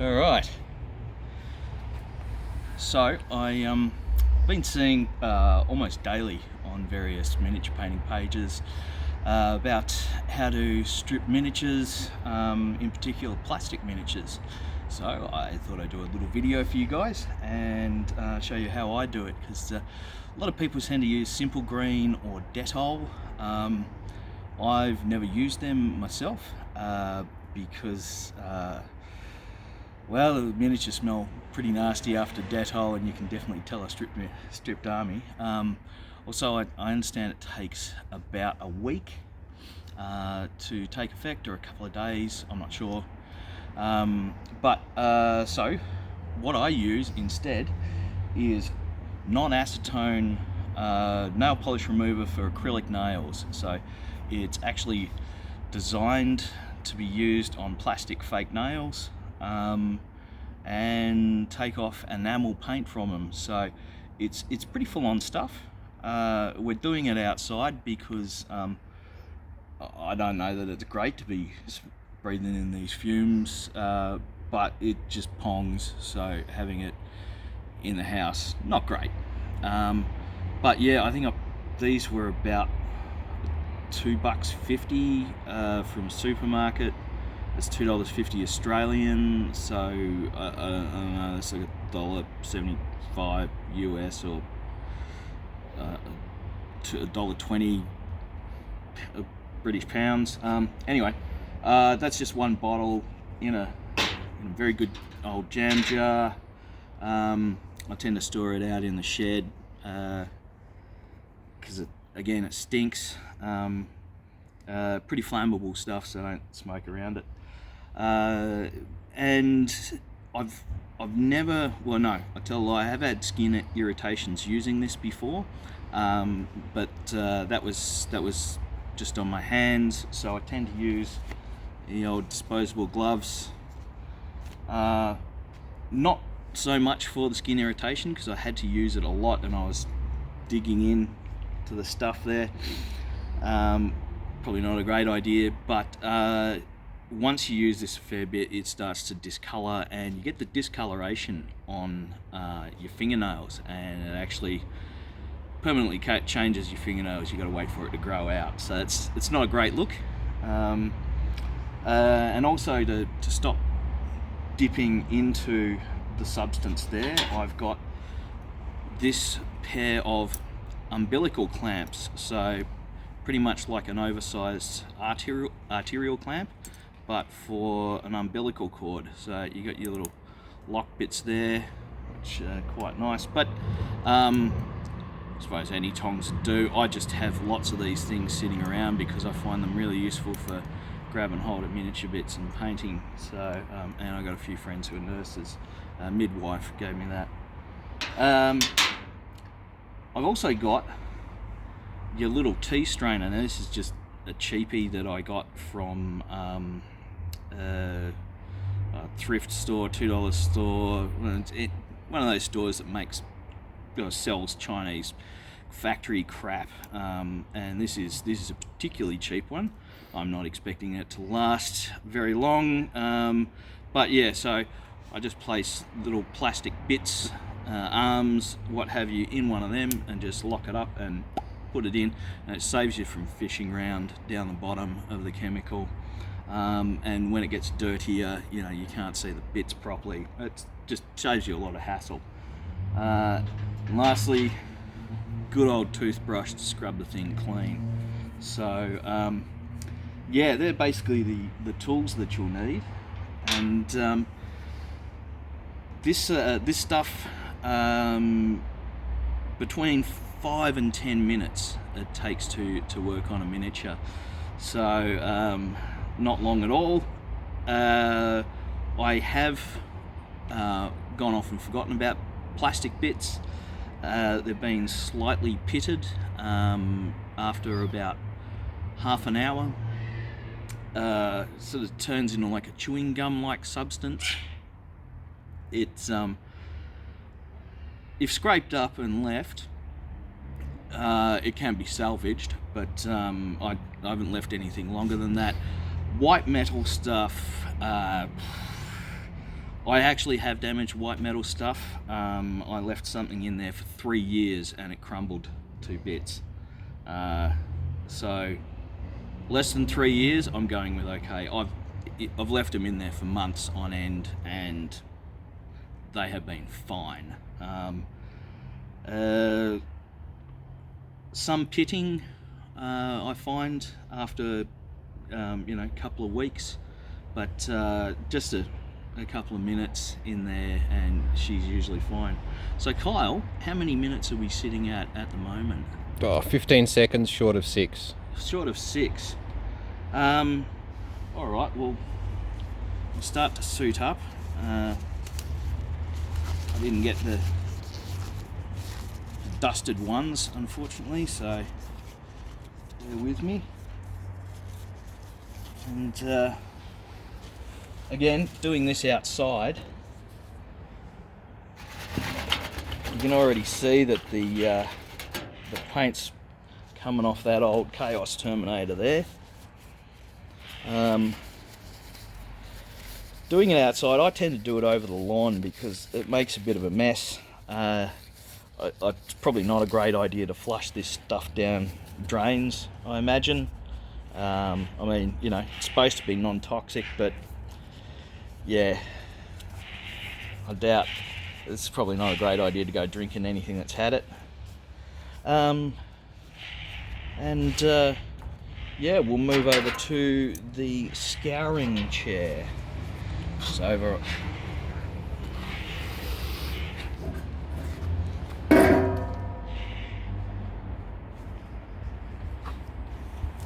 All right. So I been seeing almost daily on various miniature painting pages about how to strip miniatures, in particular plastic miniatures. So I thought I'd do a little video for you guys and show you how I do it, because a lot of people tend to use Simple Green or Dettol. I've never used them myself because well, the miniatures smell pretty nasty after Dettol, and you can definitely tell a stripped army. Also, I understand it takes about a week to take effect, or a couple of days, I'm not sure. So what I use instead is non-acetone nail polish remover for acrylic nails. So it's actually designed to be used on plastic fake nails and take off enamel paint from them. So it's pretty full-on stuff. We're doing it outside because I don't know that it's great to be breathing in these fumes, but it just pongs, so having it in the house, not great. But yeah, I think these were about $2.50 from a supermarket. It's $2.50 Australian, so I don't know, it's like $1.75 US, or $1.20 British pounds. Anyway, that's just one bottle in a very good old jam jar. I tend to store it out in the shed because again it stinks. Pretty flammable stuff, so don't smoke around it. And I've never, well, no, I tell a lie, I have had skin irritations using this before, but that was just on my hands, so I tend to use the old disposable gloves. Not so much for the skin irritation, because I had to use it a lot and I was digging in to the stuff there. Probably not a great idea, but once you use this a fair bit, it starts to discolor, and you get the discoloration on your fingernails, and it actually permanently changes your fingernails. You got to wait for it to grow out, so it's not a great look. And also to stop dipping into the substance there, I've got this pair of umbilical clamps, so pretty much like an oversized arterial clamp, but for an umbilical cord. So you got your little lock bits there, which are quite nice, but I suppose any tongs do. I just have lots of these things sitting around because I find them really useful for grab and hold at miniature bits and painting. So and I got a few friends who are nurses. Midwife gave me that. I've also got your little tea strainer. Now this is just a cheapie that I got from a thrift store, $2 store. One of those stores that sells Chinese factory crap. And this is a particularly cheap one. I'm not expecting it to last very long. But yeah, so I just place little plastic bits, arms, what have you, in one of them, and just lock it up and put it in, and it saves you from fishing around down the bottom of the chemical. And when it gets dirtier, you can't see the bits properly. It just saves you a lot of hassle. And lastly, good old toothbrush to scrub the thing clean. So yeah, they're basically the tools that you'll need. And this stuff, between 5 and 10 minutes it takes to work on a miniature, so not long at all. I have gone off and forgotten about plastic bits. They've been slightly pitted after about half an hour. Sort of turns into like a chewing gum like substance. It's if scraped up and left, it can be salvaged, but I haven't left anything longer than that. White metal stuff, I actually have damaged white metal stuff. I left something in there for 3 years and it crumbled to bits. So less than 3 years, I'm going with okay. I've left them in there for months on end and they have been fine. Some pitting I find after a couple of weeks, but just a couple of minutes in there and she's usually fine. So Kyle, how many minutes are we sitting at the moment? 15 seconds short of 6. Short of 6. All right, well, we'll start to suit up. I didn't get the dusted ones, unfortunately, so bear with me. And again, doing this outside, you can already see that the paint's coming off that old Chaos Terminator there. Doing it outside, I tend to do it over the lawn because it makes a bit of a mess. It's probably not a great idea to flush this stuff down drains, I imagine. I mean, it's supposed to be non-toxic, but yeah, I doubt it's probably not a great idea to go drinking anything that's had it. Yeah, we'll move over to the scouring chair. Just over.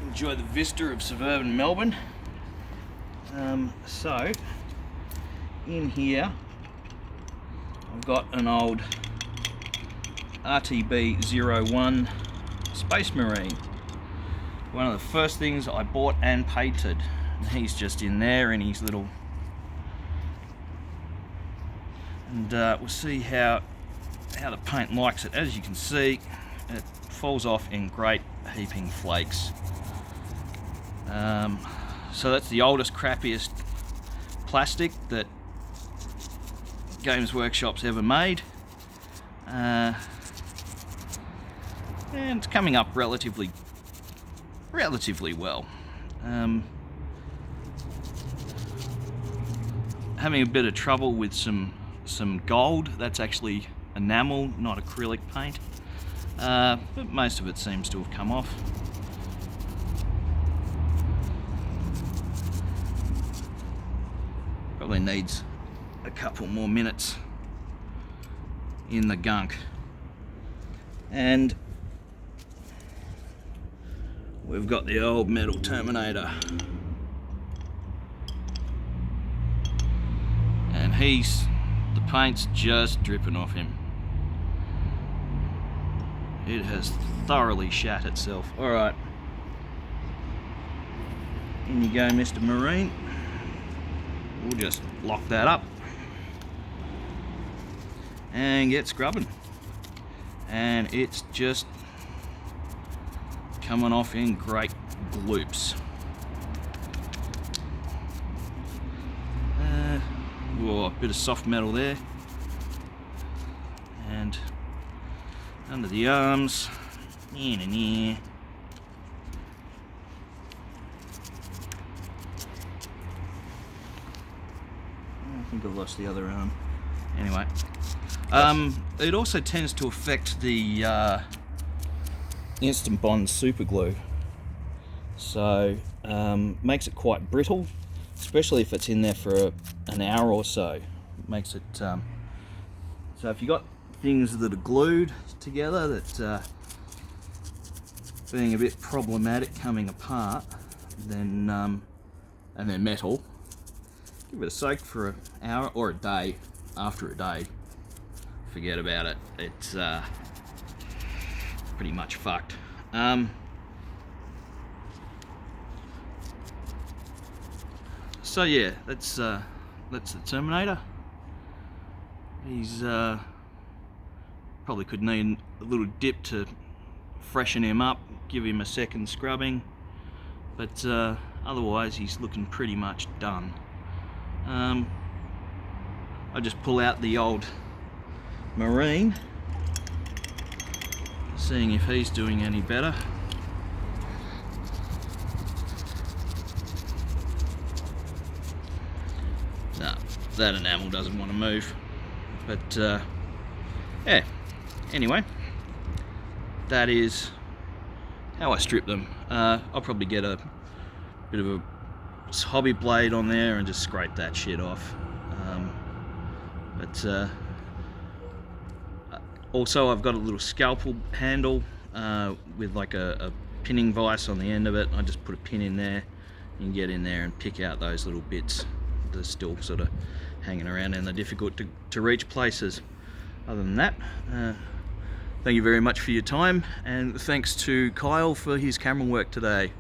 Enjoy the vista of suburban Melbourne. So, in here, I've got an old RTB-01 Space Marine. One of the first things I bought and painted. And he's just in there in his little... And we'll see how the paint likes it. As you can see, it falls off in great heaping flakes. So that's the oldest, crappiest plastic that Games Workshop's ever made. And it's coming up relatively well. Having a bit of trouble with some gold. That's actually enamel, not acrylic paint. But most of it seems to have come off. Probably needs a couple more minutes in the gunk. And we've got the old metal Terminator. And the paint's just dripping off him. It has thoroughly shat itself. Alright. In you go, Mr. Marine. We'll just lock that up. And get scrubbing. And it's just coming off in great gloops. Whoa, a bit of soft metal there. And under the arms. I think I've lost the other arm. Anyway. It also tends to affect the Instant Bond super glue. So, makes it quite brittle, especially if it's in there for an hour or so. Makes it, so if you got things that are glued together that being a bit problematic coming apart, then, and they're metal, give it a soak for an hour or a day. After a day, forget about it. It's pretty much fucked. So yeah, that's the Terminator. He's probably could need a little dip to freshen him up, give him a second scrubbing, but otherwise he's looking pretty much done. I'll just pull out the old Marine, seeing if he's doing any better. No, that enamel doesn't want to move. But yeah, anyway, that is how I strip them. I'll probably get a bit of a hobby blade on there and just scrape that shit off. Also, I've got a little scalpel handle with like a pinning vise on the end of it. I just put a pin in there. You can get in there and pick out those little bits that are still sort of hanging around and they're difficult to reach places. Other than that, thank you very much for your time, and thanks to Kyle for his camera work today.